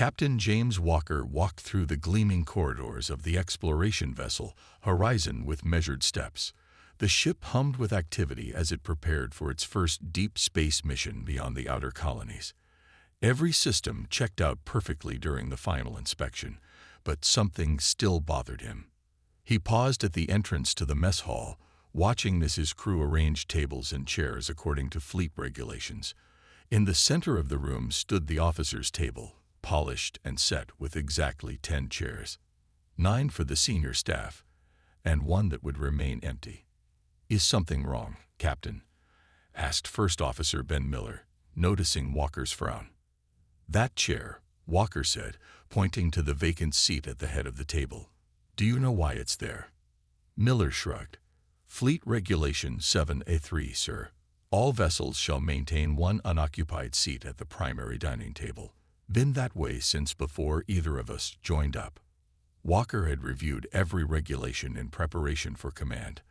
Captain James Walker walked through the gleaming corridors of the exploration vessel Horizon with measured steps. The ship hummed with activity as it prepared for its first deep space mission beyond the outer colonies. Every system checked out perfectly during the final inspection, but something still bothered him. He paused at the entrance to the mess hall, watching as his crew arranged tables and chairs according to fleet regulations. In the center of the room stood the officers' table, polished and set with exactly 10 chairs, 9 for the senior staff, and 1 that would remain empty. "Is something wrong, Captain?" asked First Officer Ben Miller, noticing Walker's frown. "That chair," Walker said, pointing to the vacant seat at the head of the table. "Do you know why it's there?" Miller shrugged. "Fleet Regulation 7A3, sir. All vessels shall maintain 1 unoccupied seat at the primary dining table. Been that way since before either of us joined up." Walker had reviewed every regulation in preparation for command,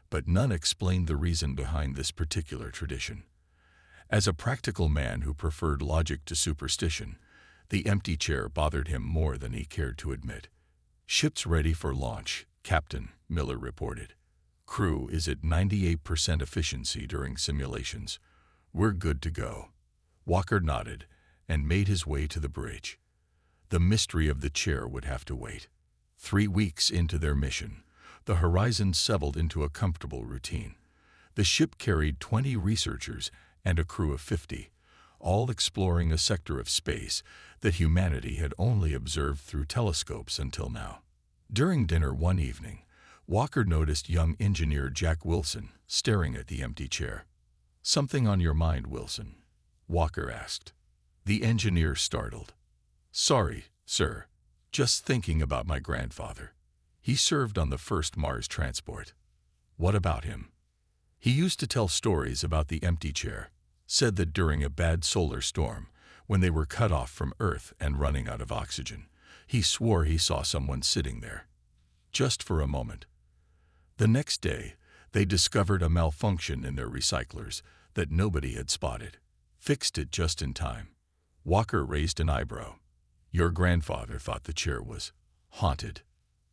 but none explained the reason behind this particular tradition. As a practical man who preferred logic to superstition, the empty chair bothered him more than he cared to admit. "Ship's ready for launch, Captain," Miller reported. "Crew is at 98% efficiency during simulations. We're good to go." Walker nodded and made his way to the bridge. The mystery of the chair would have to wait. 3 weeks into their mission, the Horizon settled into a comfortable routine. The ship carried 20 researchers and a crew of 50, all exploring a sector of space that humanity had only observed through telescopes until now. During dinner one evening, Walker noticed young engineer Jack Wilson staring at the empty chair. "Something on your mind, Wilson?" Walker asked. The engineer startled. "Sorry, sir. Just thinking about my grandfather. He served on the first Mars transport." "What about him?" "He used to tell stories about the empty chair. Said that during a bad solar storm, when they were cut off from Earth and running out of oxygen, he swore he saw someone sitting there. Just for a moment. The next day, they discovered a malfunction in their recyclers that nobody had spotted. Fixed it just in time." Walker raised an eyebrow. "Your grandfather thought the chair was haunted."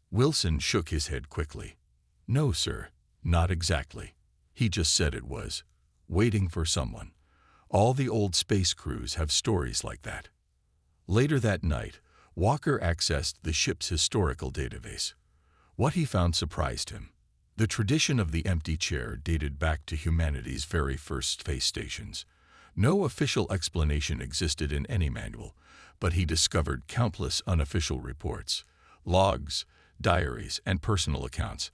Wilson shook his head quickly. "No, sir, not exactly. He just said it was waiting for someone. All the old space crews have stories like that." Later that night, Walker accessed the ship's historical database. What he found surprised him. The tradition of the empty chair dated back to humanity's very first space stations. No official explanation existed in any manual, but he discovered countless unofficial reports, logs, diaries, and personal accounts,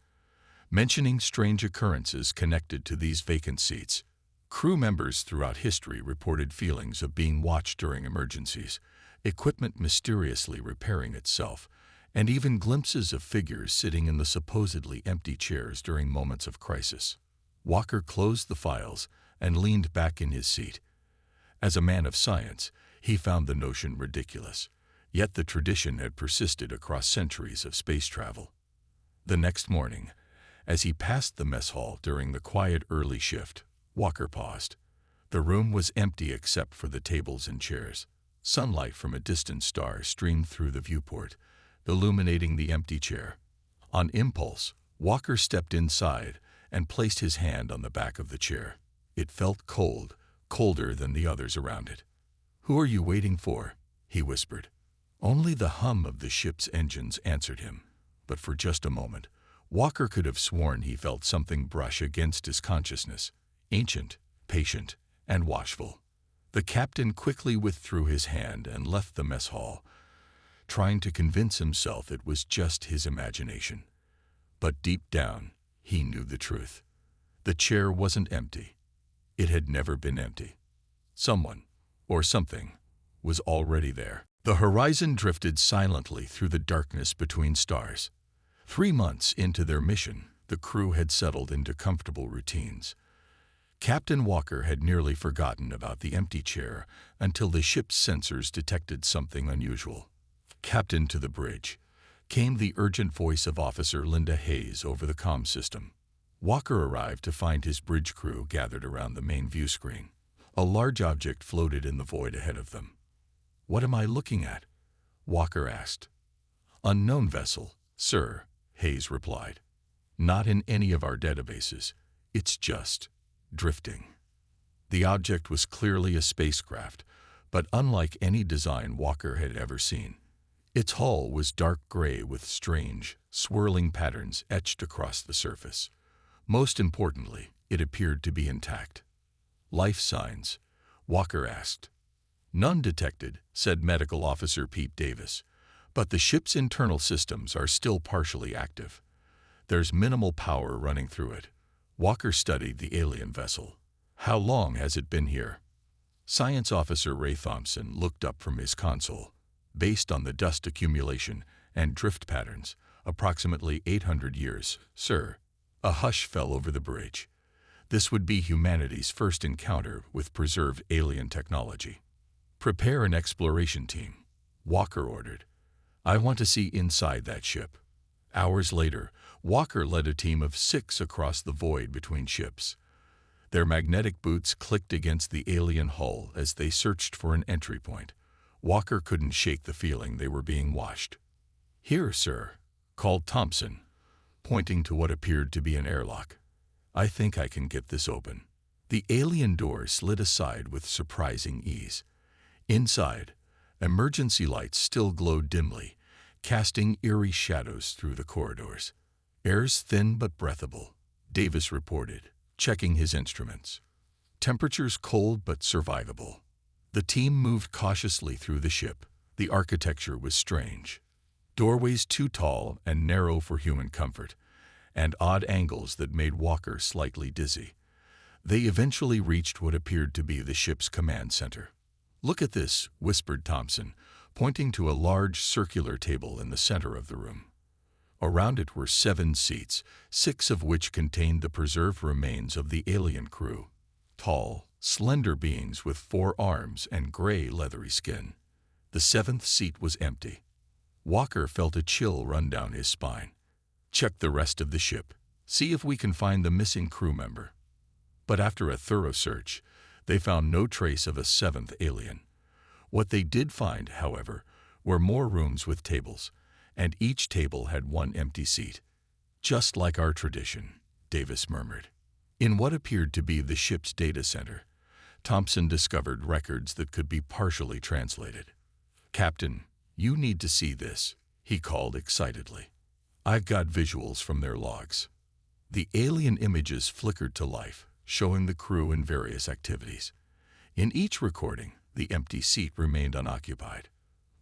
mentioning strange occurrences connected to these vacant seats. Crew members throughout history reported feelings of being watched during emergencies, equipment mysteriously repairing itself, and even glimpses of figures sitting in the supposedly empty chairs during moments of crisis. Walker closed the files and leaned back in his seat. As a man of science, he found the notion ridiculous, yet the tradition had persisted across centuries of space travel. The next morning, as he passed the mess hall during the quiet early shift, Walker paused. The room was empty except for the tables and chairs. Sunlight from a distant star streamed through the viewport, illuminating the empty chair. On impulse, Walker stepped inside and placed his hand on the back of the chair. It felt cold, colder than the others around it. "Who are you waiting for?" he whispered. Only the hum of the ship's engines answered him, but for just a moment, Walker could have sworn he felt something brush against his consciousness, ancient, patient, and watchful. The captain quickly withdrew his hand and left the mess hall, trying to convince himself it was just his imagination. But deep down, he knew the truth. The chair wasn't empty. It had never been empty. Someone, or something, was already there. The Horizon drifted silently through the darkness between stars. 3 months into their mission, the crew had settled into comfortable routines. Captain Walker had nearly forgotten about the empty chair until the ship's sensors detected something unusual. "Captain, to the bridge," came the urgent voice of Officer Linda Hayes over the comm system. Walker arrived to find his bridge crew gathered around the main view screen. A large object floated in the void ahead of them. "What am I looking at?" Walker asked. Unknown vessel, sir, Hayes replied. Not in any of our databases. It's just drifting. The object was clearly a spacecraft, but unlike any design Walker had ever seen. Its hull was dark gray with strange, swirling patterns etched across the surface. Most importantly, it appeared to be intact. Life signs? Walker asked. None detected, said Medical Officer Pete Davis, but the ship's internal systems are still partially active. There's minimal power running through it. Walker studied the alien vessel. How long has it been here? Science Officer Ray Thompson looked up from his console. Based on the dust accumulation and drift patterns, approximately 800 years, sir. A hush fell over the bridge. This would be humanity's first encounter with preserved alien technology. Prepare an exploration team, Walker ordered. I want to see inside that ship. Hours later, Walker led a team of 6 across the void between ships. Their magnetic boots clicked against the alien hull as they searched for an entry point. Walker couldn't shake the feeling they were being watched. Here, sir, called Thompson, pointing to what appeared to be an airlock. I think I can get this open. The alien door slid aside with surprising ease. Inside, emergency lights still glowed dimly, casting eerie shadows through the corridors. Air's thin but breathable, Davis reported, checking his instruments. Temperatures cold but survivable. The team moved cautiously through the ship. The architecture was strange. Doorways too tall and narrow for human comfort, and odd angles that made Walker slightly dizzy. They eventually reached what appeared to be the ship's command center. Look at this, whispered Thompson, pointing to a large circular table in the center of the room. Around it were 7 seats, 6 of which contained the preserved remains of the alien crew. Tall, slender beings with 4 arms and gray, leathery skin. The 7th seat was empty. Walker felt a chill run down his spine. Check the rest of the ship. See if we can find the missing crew member. But after a thorough search, they found no trace of a 7th alien. What they did find, however, were more rooms with tables, and each table had 1 empty seat. Just like our tradition, Davis murmured. In what appeared to be the ship's data center, Thompson discovered records that could be partially translated. Captain, you need to see this, he called excitedly. I've got visuals from their logs. The alien images flickered to life, showing the crew in various activities. In each recording, the empty seat remained unoccupied.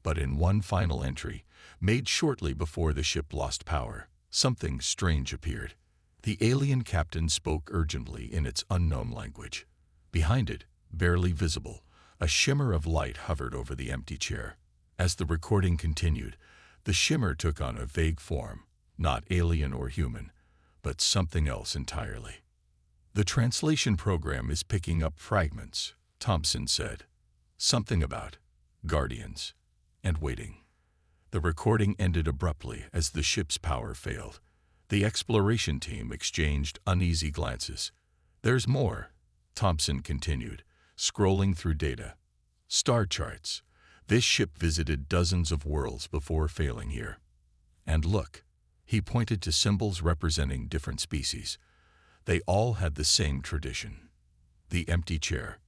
But in one final entry, made shortly before the ship lost power, something strange appeared. The alien captain spoke urgently in its unknown language. Behind it, barely visible, a shimmer of light hovered over the empty chair. As the recording continued, the shimmer took on a vague form, not alien or human, but something else entirely. The translation program is picking up fragments, Thompson said. Something about guardians and waiting. The recording ended abruptly as the ship's power failed. The exploration team exchanged uneasy glances. There's more, Thompson continued, scrolling through data. Star charts. This ship visited dozens of worlds before failing here. And look, he pointed to symbols representing different species. They all had the same tradition. The empty chair.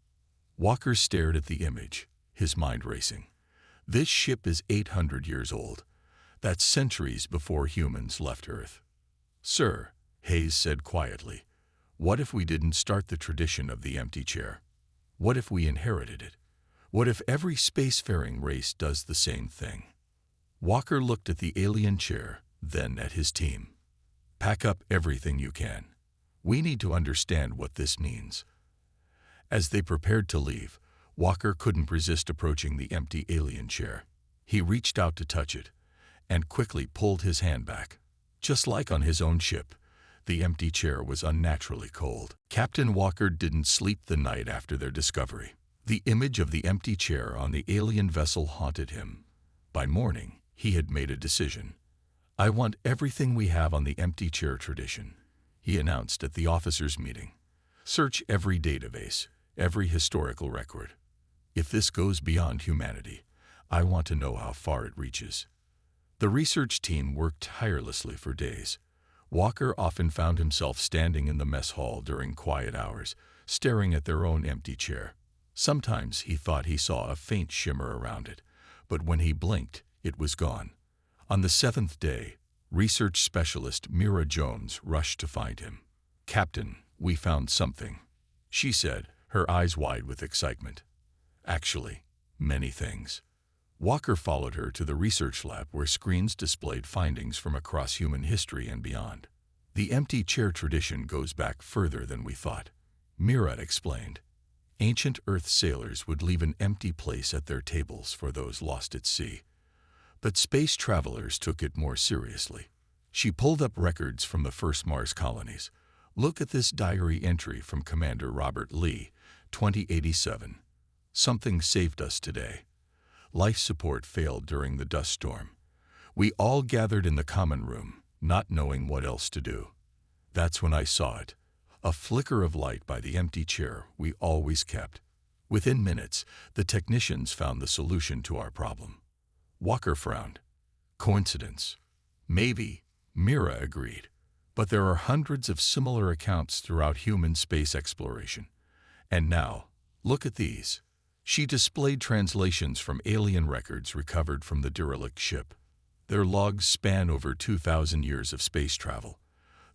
Walker stared at the image, his mind racing. This ship is 800 years old. That's centuries before humans left Earth. Sir, Hayes said quietly, what if we didn't start the tradition of the empty chair? What if we inherited it? What if every spacefaring race does the same thing? Walker looked at the alien chair, then at his team. Pack up everything you can. We need to understand what this means. As they prepared to leave, Walker couldn't resist approaching the empty alien chair. He reached out to touch it, and quickly pulled his hand back. Just like on his own ship, the empty chair was unnaturally cold. Captain Walker didn't sleep the night after their discovery. The image of the empty chair on the alien vessel haunted him. By morning, he had made a decision. I want everything we have on the empty chair tradition, he announced at the officers' meeting. Search every database, every historical record. If this goes beyond humanity, I want to know how far it reaches." The research team worked tirelessly for days. Walker often found himself standing in the mess hall during quiet hours, staring at their own empty chair. Sometimes he thought he saw a faint shimmer around it, but when he blinked, it was gone. On the seventh day, research specialist Mira Jones rushed to find him. "Captain, we found something," she said, her eyes wide with excitement. "Actually, many things." Walker followed her to the research lab where screens displayed findings from across human history and beyond. "The empty chair tradition goes back further than we thought," Mira explained. Ancient Earth sailors would leave an empty place at their tables for those lost at sea. But space travelers took it more seriously. She pulled up records from the first Mars colonies. "Look at this diary entry from Commander Robert Lee, 2087. Something saved us today. Life support failed during the dust storm. We all gathered in the common room, not knowing what else to do. That's when I saw it. A flicker of light by the empty chair we always kept. Within minutes, the technicians found the solution to our problem." Walker frowned. "Coincidence?" "Maybe," Mira agreed. "But there are hundreds of similar accounts throughout human space exploration. And now, look at these." She displayed translations from alien records recovered from the derelict ship. Their logs span over 2,000 years of space travel.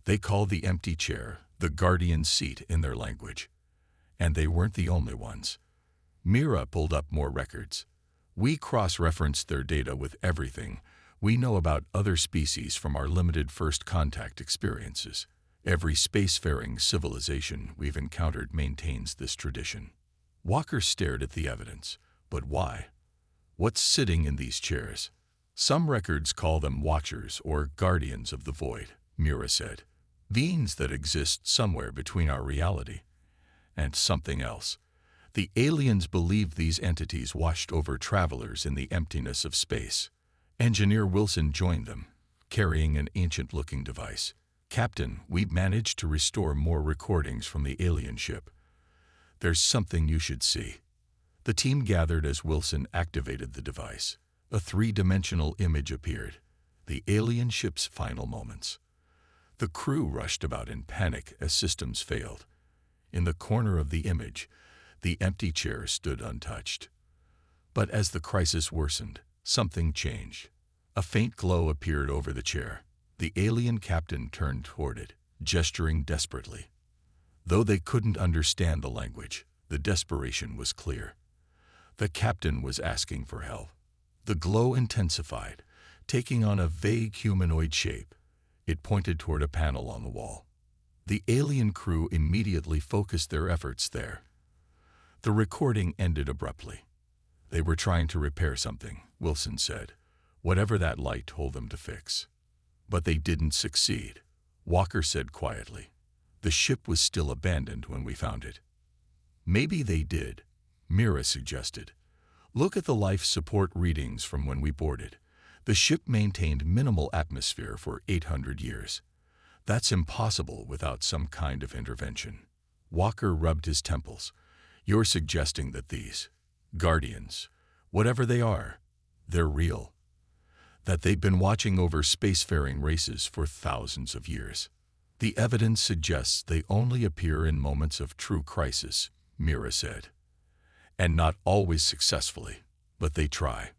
They call the empty chair the guardian seat in their language. And they weren't the only ones. Mira pulled up more records. "We cross-referenced their data with everything we know about other species from our limited first contact experiences. Every spacefaring civilization we've encountered maintains this tradition." Walker stared at the evidence. "But why? What's sitting in these chairs?" "Some records call them watchers or guardians of the void," Mira said. "Beings that exist somewhere between our reality and something else. The aliens believe these entities watched over travelers in the emptiness of space." Engineer Wilson joined them, carrying an ancient-looking device. "Captain, we've managed to restore more recordings from the alien ship. There's something you should see." The team gathered as Wilson activated the device. A three-dimensional image appeared, the alien ship's final moments. The crew rushed about in panic as systems failed. In the corner of the image, the empty chair stood untouched. But as the crisis worsened, something changed. A faint glow appeared over the chair. The alien captain turned toward it, gesturing desperately. Though they couldn't understand the language, the desperation was clear. The captain was asking for help. The glow intensified, taking on a vague humanoid shape. It pointed toward a panel on the wall. The alien crew immediately focused their efforts there. The recording ended abruptly. "They were trying to repair something," Wilson said, "whatever that light told them to fix. But they didn't succeed," Walker said quietly. "The ship was still abandoned when we found it." "Maybe they did," Mira suggested. "Look at the life support readings from when we boarded. The ship maintained minimal atmosphere for 800 years. That's impossible without some kind of intervention." Walker rubbed his temples. "You're suggesting that these guardians, whatever they are, they're real. That they've been watching over spacefaring races for thousands of years. The evidence suggests they only appear in moments of true crisis," Mira said. "And not always successfully, but they try."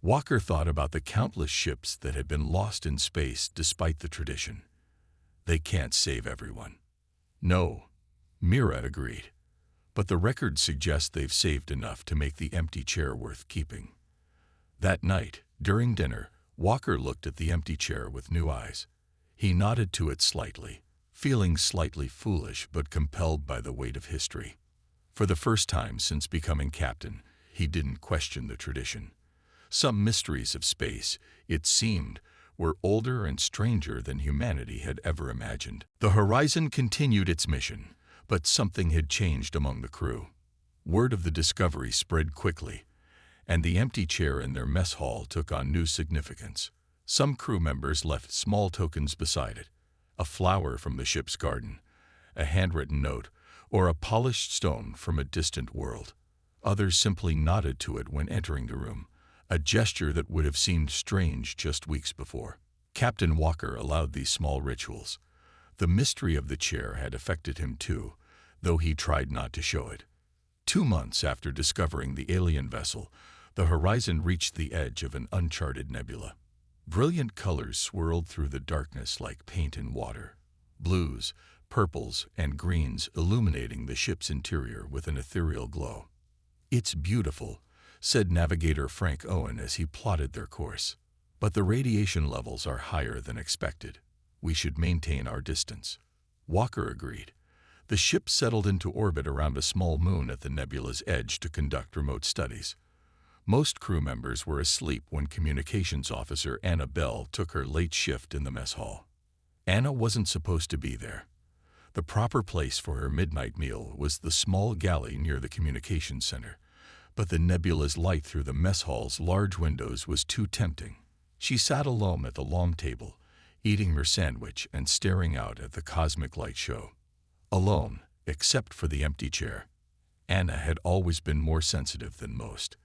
Walker thought about the countless ships that had been lost in space despite the tradition. They can't save everyone. "No," Mira agreed. "But the records suggest they've saved enough to make the empty chair worth keeping." That night, during dinner, Walker looked at the empty chair with new eyes. He nodded to it slightly, feeling slightly foolish but compelled by the weight of history. For the first time since becoming captain, he didn't question the tradition. Some mysteries of space, it seemed, were older and stranger than humanity had ever imagined. The Horizon continued its mission, but something had changed among the crew. Word of the discovery spread quickly, and the empty chair in their mess hall took on new significance. Some crew members left small tokens beside it, a flower from the ship's garden, a handwritten note, or a polished stone from a distant world. Others simply nodded to it when entering the room, a gesture that would have seemed strange just weeks before. Captain Walker allowed these small rituals. The mystery of the chair had affected him too, though he tried not to show it. 2 months after discovering the alien vessel, the horizon reached the edge of an uncharted nebula. Brilliant colors swirled through the darkness like paint in water. Blues, purples, and greens illuminating the ship's interior with an ethereal glow. "It's beautiful," said navigator Frank Owen as he plotted their course. "But the radiation levels are higher than expected. We should maintain our distance." Walker agreed. The ship settled into orbit around a small moon at the nebula's edge to conduct remote studies. Most crew members were asleep when communications officer Anna Bell took her late shift in the mess hall. Anna wasn't supposed to be there. The proper place for her midnight meal was the small galley near the communications center, but the nebula's light through the mess hall's large windows was too tempting. She sat alone at the long table, eating her sandwich and staring out at the cosmic light show. Alone, except for the empty chair. Anna had always been more sensitive than most.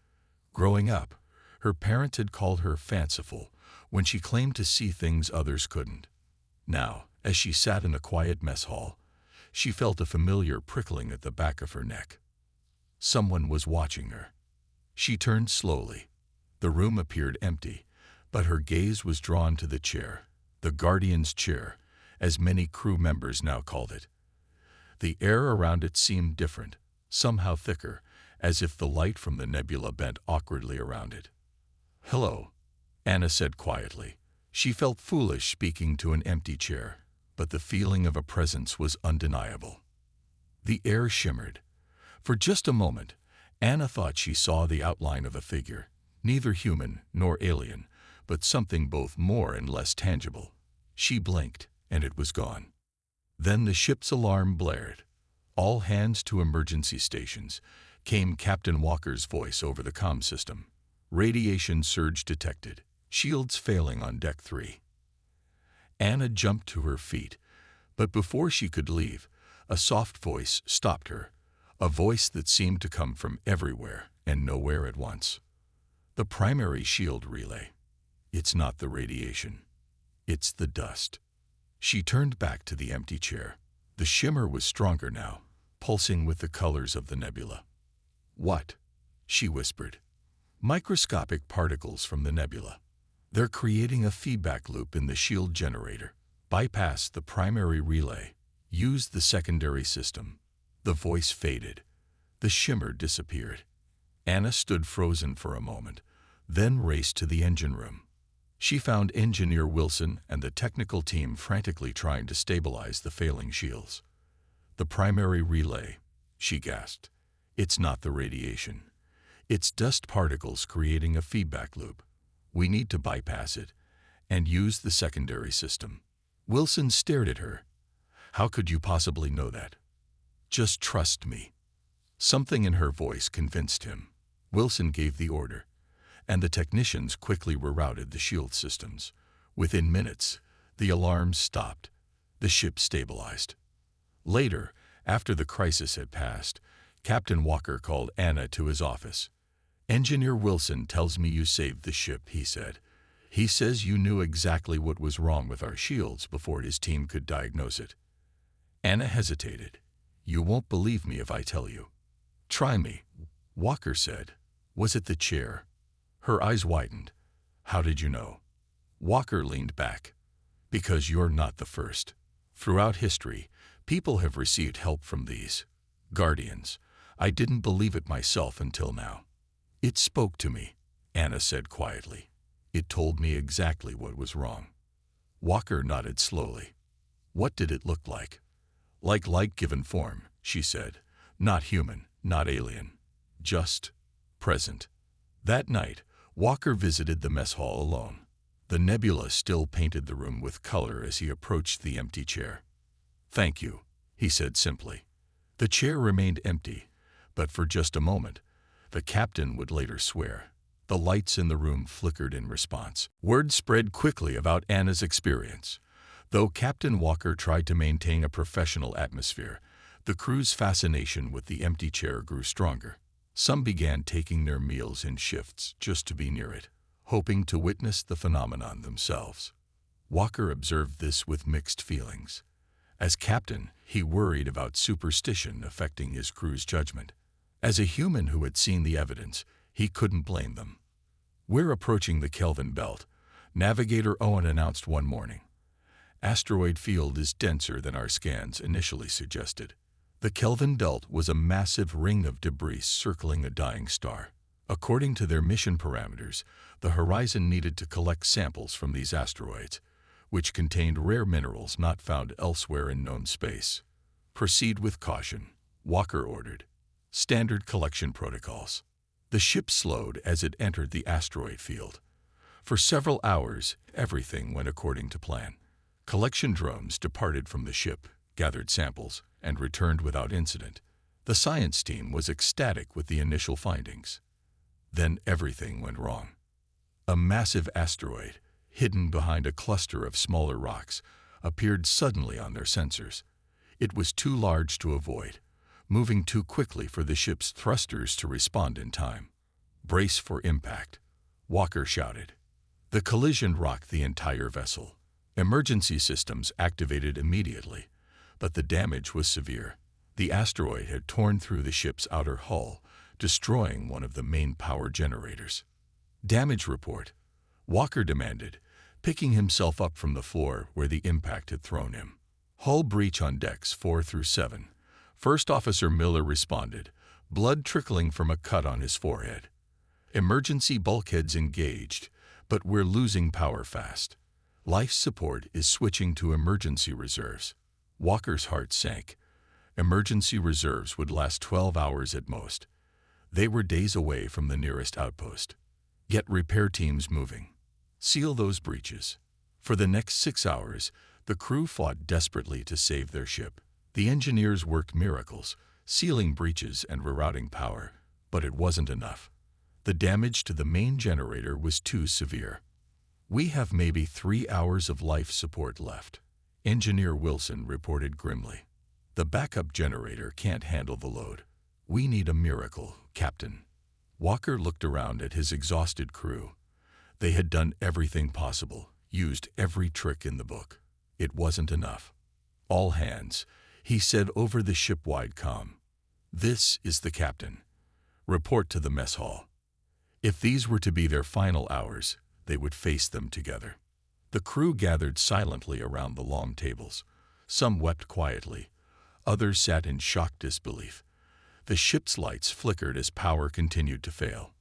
Growing up, her parents had called her fanciful when she claimed to see things others couldn't. Now, as she sat in a quiet mess hall, she felt a familiar prickling at the back of her neck. Someone was watching her. She turned slowly. The room appeared empty, but her gaze was drawn to the chair, the Guardian's chair, as many crew members now called it. The air around it seemed different, somehow thicker, as if the light from the nebula bent awkwardly around it. "Hello," Anna said quietly. She felt foolish speaking to an empty chair, but the feeling of a presence was undeniable. The air shimmered. For just a moment, Anna thought she saw the outline of a figure, neither human nor alien, but something both more and less tangible. She blinked, and it was gone. Then the ship's alarm blared. "All hands to emergency stations," came Captain Walker's voice over the comm system. "Radiation surge detected. Shields failing on Deck 3. Anna jumped to her feet, but before she could leave, a soft voice stopped her, a voice that seemed to come from everywhere and nowhere at once. "The primary shield relay. It's not the radiation. It's the dust." She turned back to the empty chair. The shimmer was stronger now, pulsing with the colors of the nebula. "What?" she whispered. "Microscopic particles from the nebula. They're creating a feedback loop in the shield generator. Bypass the primary relay. Use the secondary system." The voice faded. The shimmer disappeared. Anna stood frozen for a moment, then raced to the engine room. She found Engineer Wilson and the technical team frantically trying to stabilize the failing shields. "The primary relay," she gasped. "It's not the radiation. It's dust particles creating a feedback loop. We need to bypass it and use the secondary system." Wilson stared at her. "How could you possibly know that?" "Just trust me." Something in her voice convinced him. Wilson gave the order, and the technicians quickly rerouted the shield systems. Within minutes, the alarms stopped. The ship stabilized. Later, after the crisis had passed, Captain Walker called Anna to his office. "Engineer Wilson tells me you saved the ship," he said. "He says you knew exactly what was wrong with our shields before his team could diagnose it." Anna hesitated. "You won't believe me if I tell you." "Try me," Walker said. "Was it the chair?" Her eyes widened. "How did you know?" Walker leaned back. "Because you're not the first. Throughout history, people have received help from these Guardians. I didn't believe it myself until now." "It spoke to me," Anna said quietly. "It told me exactly what was wrong." Walker nodded slowly. "What did it look like?" "Like light given form," she said. "Not human, not alien. Just present." That night, Walker visited the mess hall alone. The nebula still painted the room with color as he approached the empty chair. "Thank you," he said simply. The chair remained empty, but for just a moment. The captain would later swear. The lights in the room flickered in response. Word spread quickly about Anna's experience. Though Captain Walker tried to maintain a professional atmosphere, the crew's fascination with the empty chair grew stronger. Some began taking their meals in shifts just to be near it, hoping to witness the phenomenon themselves. Walker observed this with mixed feelings. As captain, he worried about superstition affecting his crew's judgment. As a human who had seen the evidence, he couldn't blame them. "We're approaching the Kelvin belt," Navigator Owen announced one morning. "Asteroid field is denser than our scans initially suggested." The Kelvin belt was a massive ring of debris circling a dying star. According to their mission parameters, the Horizon needed to collect samples from these asteroids, which contained rare minerals not found elsewhere in known space. "Proceed with caution," Walker ordered. "Standard collection protocols." The ship slowed as it entered the asteroid field. For several hours, everything went according to plan. Collection drones departed from the ship, gathered samples, and returned without incident. The science team was ecstatic with the initial findings. Then everything went wrong. A massive asteroid, hidden behind a cluster of smaller rocks, appeared suddenly on their sensors. It was too large to avoid, moving too quickly for the ship's thrusters to respond in time. "Brace for impact," Walker shouted. The collision rocked the entire vessel. Emergency systems activated immediately, but the damage was severe. The asteroid had torn through the ship's outer hull, destroying one of the main power generators. "Damage report," Walker demanded, picking himself up from the floor where the impact had thrown him. "Hull breach on decks 4 through 7. First Officer Miller responded, blood trickling from a cut on his forehead. "Emergency bulkheads engaged, but we're losing power fast. Life support is switching to emergency reserves." Walker's heart sank. Emergency reserves would last 12 hours at most. They were days away from the nearest outpost. "Get repair teams moving. Seal those breaches." For the next 6 hours, the crew fought desperately to save their ship. The engineers worked miracles, sealing breaches and rerouting power, but it wasn't enough. The damage to the main generator was too severe. "We have maybe 3 hours of life support left," Engineer Wilson reported grimly. "The backup generator can't handle the load. We need a miracle, Captain." Walker looked around at his exhausted crew. They had done everything possible, used every trick in the book. It wasn't enough. "All hands," he said over the ship-wide comm. "This is the captain. Report to the mess hall." If these were to be their final hours, they would face them together. The crew gathered silently around the long tables. Some wept quietly. Others sat in shocked disbelief. The ship's lights flickered as power continued to fail.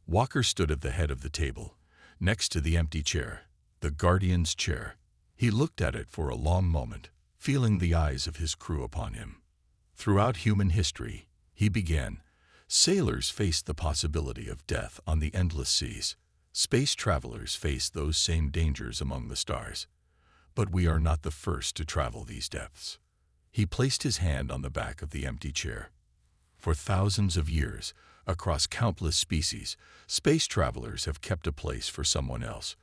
Walker stood at the head of the table, next to the empty chair, the Guardian's chair. He looked at it for a long moment, feeling the eyes of his crew upon him. "Throughout human history," he began, "sailors faced the possibility of death on the endless seas. Space travelers faced those same dangers among the stars. But we are not the first to travel these depths." He placed his hand on the back of the empty chair. "For thousands of years, across countless species, space travelers have kept a place for someone else.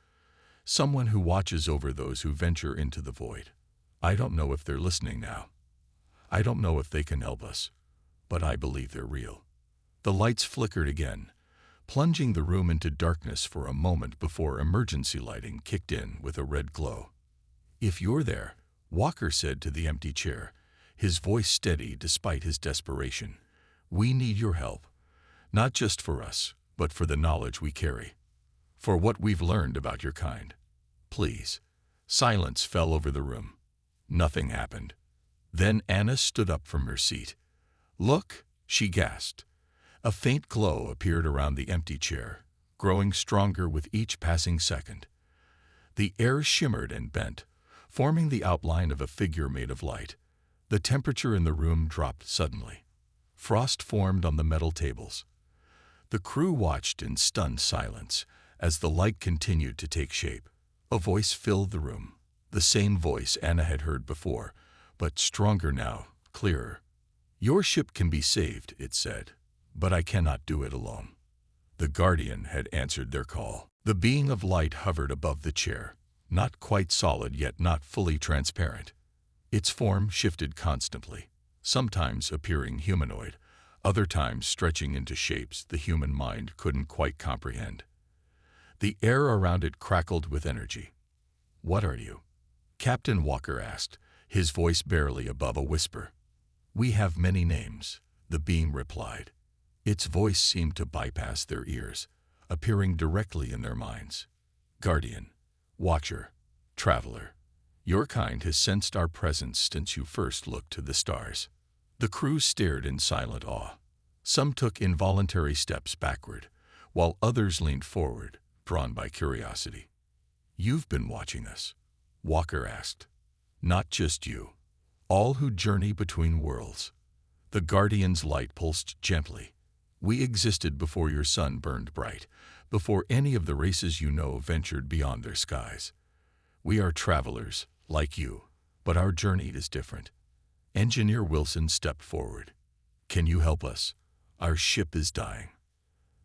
Someone who watches over those who venture into the void. I don't know if they're listening now. I don't know if they can help us, but I believe they're real." The lights flickered again, plunging the room into darkness for a moment before emergency lighting kicked in with a red glow. "If you're there," Walker said to the empty chair, his voice steady despite his desperation, "we need your help, not just for us, but for the knowledge we carry, for what we've learned about your kind. Please." Silence fell over the room. Nothing happened. Then Anna stood up from her seat. "Look," she gasped. A faint glow appeared around the empty chair, growing stronger with each passing second. The air shimmered and bent, forming the outline of a figure made of light. The temperature in the room dropped suddenly. Frost formed on the metal tables. The crew watched in stunned silence as the light continued to take shape. A voice filled the room, the same voice Anna had heard before, but stronger now, clearer. "Your ship can be saved," it said, "but I cannot do it alone." The Guardian had answered their call. The being of light hovered above the chair, not quite solid yet not fully transparent. Its form shifted constantly, sometimes appearing humanoid, other times stretching into shapes the human mind couldn't quite comprehend. The air around it crackled with energy. "What are you?" Captain Walker asked, his voice barely above a whisper. "We have many names," the being replied. Its voice seemed to bypass their ears, appearing directly in their minds. "Guardian, Watcher, Traveler. Your kind has sensed our presence since you first looked to the stars." The crew stared in silent awe. Some took involuntary steps backward, while others leaned forward, drawn by curiosity. "You've been watching us?" Walker asked. "Not just you. All who journey between worlds." The Guardian's light pulsed gently. "We existed before your sun burned bright, before any of the races you know ventured beyond their skies. We are travelers, like you, but our journey is different." Engineer Wilson stepped forward. "Can you help us? Our ship is dying."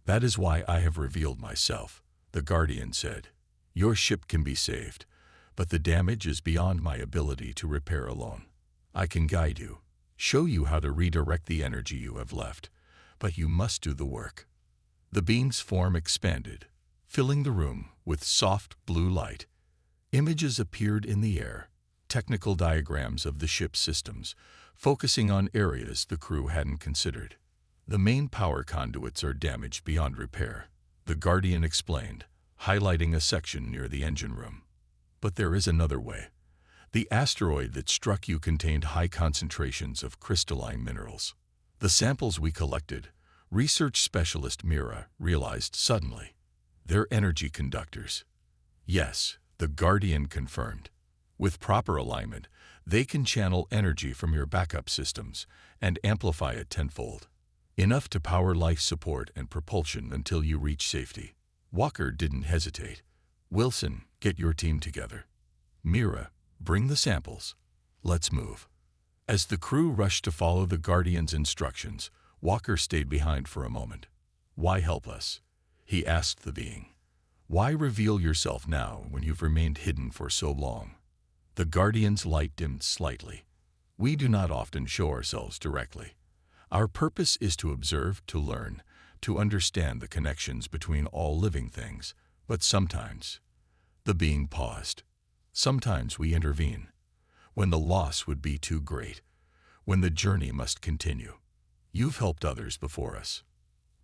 "That is why I have revealed myself," the Guardian said. "Your ship can be saved, but the damage is beyond my ability to repair alone. I can guide you, show you how to redirect the energy you have left, but you must do the work." The being's form expanded, filling the room with soft blue light. Images appeared in the air, technical diagrams of the ship's systems, focusing on areas the crew hadn't considered. "The main power conduits are damaged beyond repair," the Guardian explained, highlighting a section near the engine room. "But there is another way. The asteroid that struck you contained high concentrations of crystalline minerals. The samples we collected," research specialist Mira realized suddenly. "They're energy conductors." "Yes," the Guardian confirmed. "With proper alignment, they can channel energy from your backup systems and amplify it tenfold. Enough to power life support and propulsion until you reach safety." Walker didn't hesitate. "Wilson, get your team together. Mira, bring the samples. Let's move." As the crew rushed to follow the Guardian's instructions, Walker stayed behind for a moment. "Why help us?" he asked the being. "Why reveal yourself now when you've remained hidden for so long?" The Guardian's light dimmed slightly. "We do not often show ourselves directly. Our purpose is to observe, to learn, to understand the connections between all living things. But sometimes—" the being paused. "Sometimes we intervene, when the loss would be too great, when the journey must continue. You've helped others before us.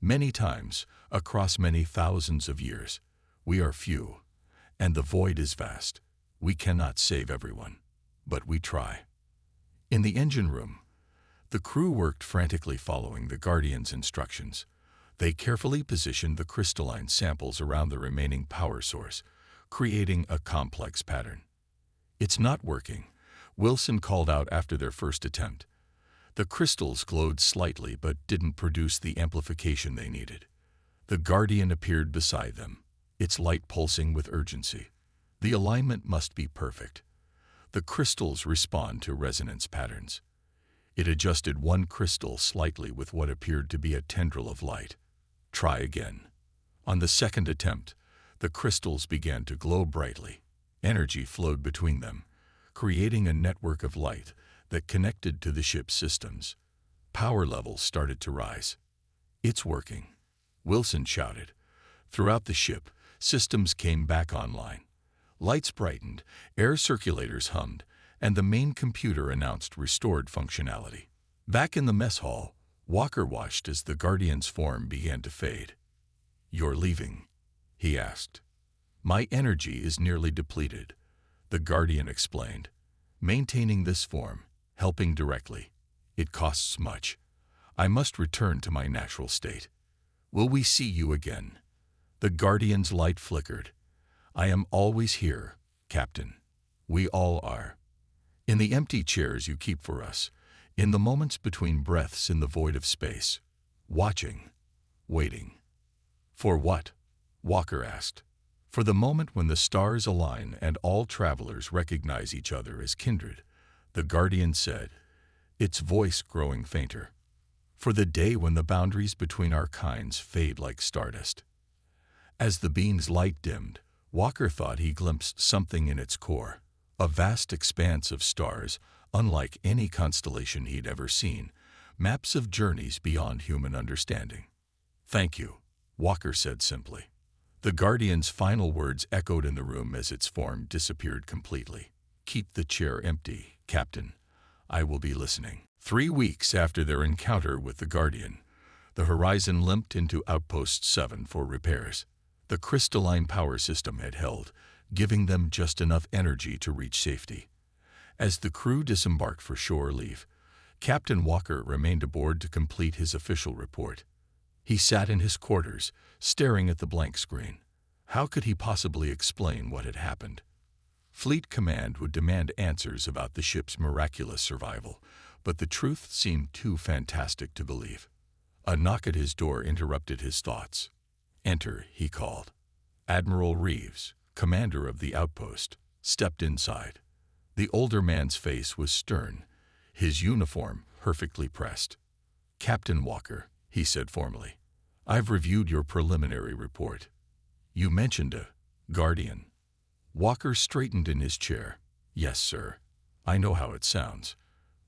Many times, across many thousands of years. We are few, and the void is vast. We cannot save everyone, but we try." In the engine room, the crew worked frantically following the Guardian's instructions. They carefully positioned the crystalline samples around the remaining power source, creating a complex pattern. "It's not working," Wilson called out after their first attempt. The crystals glowed slightly but didn't produce the amplification they needed. The Guardian appeared beside them, its light pulsing with urgency. "The alignment must be perfect. The crystals respond to resonance patterns." It adjusted one crystal slightly with what appeared to be a tendril of light. "Try again." On the second attempt, the crystals began to glow brightly. Energy flowed between them, creating a network of light that connected to the ship's systems. Power levels started to rise. "It's working," Wilson shouted. Throughout the ship, systems came back online. Lights brightened, air circulators hummed, and the main computer announced restored functionality. Back in the mess hall, Walker watched as the Guardian's form began to fade. "You're leaving?" he asked. "My energy is nearly depleted," the Guardian explained. "Maintaining this form, helping directly, it costs much. I must return to my natural state." "Will we see you again?" The Guardian's light flickered. "I am always here, Captain. We all are. In the empty chairs you keep for us, in the moments between breaths in the void of space, watching, waiting." "For what?" Walker asked. "For the moment when the stars align and all travelers recognize each other as kindred," the Guardian said, its voice growing fainter. "For the day when the boundaries between our kinds fade like stardust." As the beam's light dimmed, Walker thought he glimpsed something in its core, a vast expanse of stars, unlike any constellation he'd ever seen, maps of journeys beyond human understanding. "Thank you," Walker said simply. The Guardian's final words echoed in the room as its form disappeared completely. "Keep the chair empty, Captain. I will be listening." 3 weeks after their encounter with the Guardian, the Horizon limped into Outpost 7 for repairs. The crystalline power system had held, giving them just enough energy to reach safety. As the crew disembarked for shore leave, Captain Walker remained aboard to complete his official report. He sat in his quarters, staring at the blank screen. How could he possibly explain what had happened? Fleet Command would demand answers about the ship's miraculous survival, but the truth seemed too fantastic to believe. A knock at his door interrupted his thoughts. "Enter," he called. Admiral Reeves, commander of the outpost, stepped inside. The older man's face was stern, his uniform perfectly pressed. "Captain Walker," he said formally, "I've reviewed your preliminary report. You mentioned a Guardian." Walker straightened in his chair. "Yes, sir. I know how it sounds,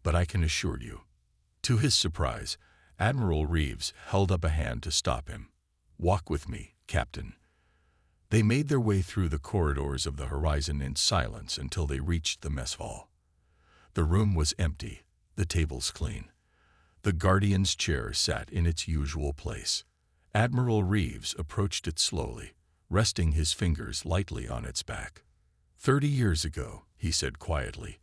but I can assure you." To his surprise, Admiral Reeves held up a hand to stop him. "Walk with me, Captain." They made their way through the corridors of the Horizon in silence until they reached the mess hall. The room was empty, the tables clean. The Guardian's chair sat in its usual place. Admiral Reeves approached it slowly, resting his fingers lightly on its back. 30 years ago," he said quietly,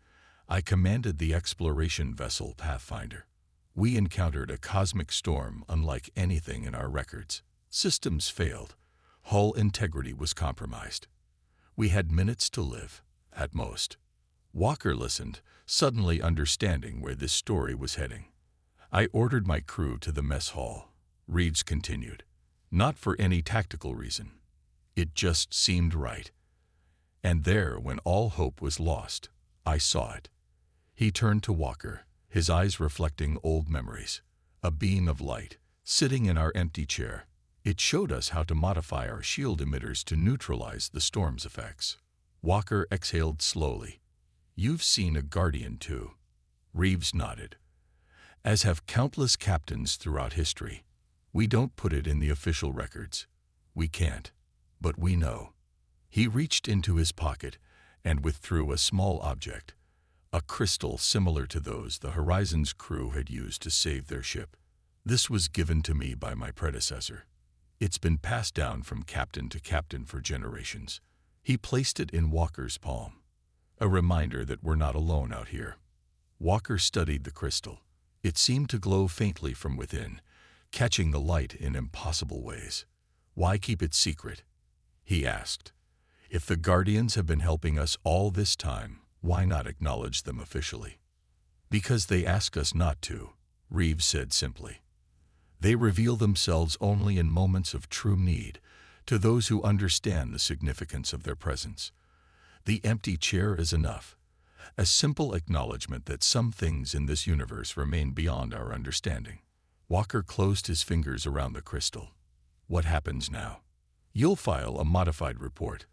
"I commanded the exploration vessel Pathfinder. We encountered a cosmic storm unlike anything in our records. Systems failed. Hull integrity was compromised. We had minutes to live, at most." Walker listened, suddenly understanding where this story was heading. "I ordered my crew to the mess hall," Reeves continued, "not for any tactical reason. It just seemed right. And there, when all hope was lost, I saw it." He turned to Walker, his eyes reflecting old memories. "A beam of light, sitting in our empty chair. It showed us how to modify our shield emitters to neutralize the storm's effects." Walker exhaled slowly. "You've seen a Guardian too?" Reeves nodded. "As have countless captains throughout history. We don't put it in the official records. We can't. But we know." He reached into his pocket and withdrew a small object, a crystal similar to those the Horizon's crew had used to save their ship. "This was given to me by my predecessor. It's been passed down from captain to captain for generations." He placed it in Walker's palm. "A reminder that we're not alone out here." Walker studied the crystal. It seemed to glow faintly from within, catching the light in impossible ways. "Why keep it secret?" he asked. "If the Guardians have been helping us all this time, why not acknowledge them officially?" "Because they ask us not to," Reeves said simply. "They reveal themselves only in moments of true need, to those who understand the significance of their presence. The empty chair is enough, a simple acknowledgement that some things in this universe remain beyond our understanding." Walker closed his fingers around the crystal. "What happens now?" "You'll file a modified report.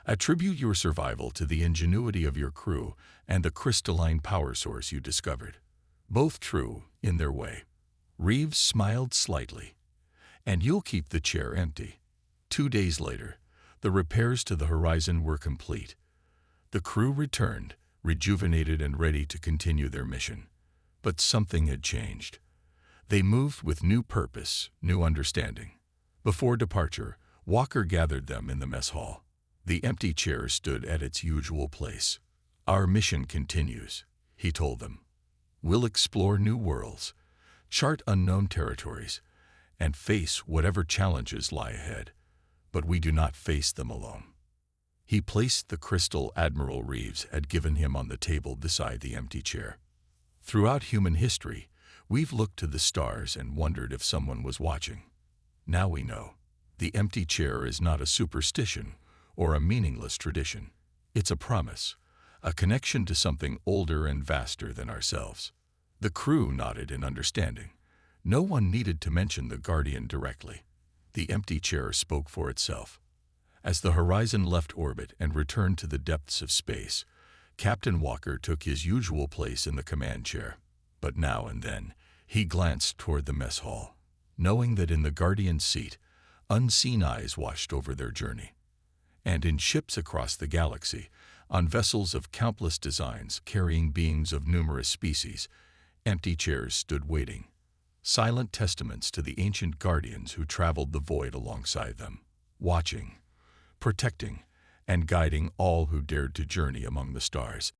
Attribute your survival to the ingenuity of your crew and the crystalline power source you discovered. Both true in their way." Reeves smiled slightly. "And you'll keep the chair empty." 2 days later, the repairs to the Horizon were complete. The crew returned, rejuvenated and ready to continue their mission. But something had changed. They moved with new purpose, new understanding. Before departure, Walker gathered them in the mess hall. The empty chair stood at its usual place. "Our mission continues," he told them. "We'll explore new worlds, chart unknown territories, and face whatever challenges lie ahead. But we do not face them alone." He placed the crystal Admiral Reeves had given him on the table beside the empty chair. "Throughout human history, we've looked to the stars and wondered if someone was watching. Now we know. The empty chair is not a superstition or a meaningless tradition. It's a promise, a connection to something older and vaster than ourselves." The crew nodded in understanding. No one needed to mention the Guardian directly. The empty chair spoke for itself. As the Horizon left orbit and returned to the depths of space, Captain Walker took his usual place in the command chair. But now and then, He glanced toward the mess hall, knowing that in the Guardian's seat, unseen eyes watched over their journey. And in ships across the galaxy, on vessels of countless designs carrying beings of numerous species, empty chairs stood waiting, silent testaments to the ancient guardians who traveled the void alongside them, watching, protecting, and guiding all who dared to journey among the stars.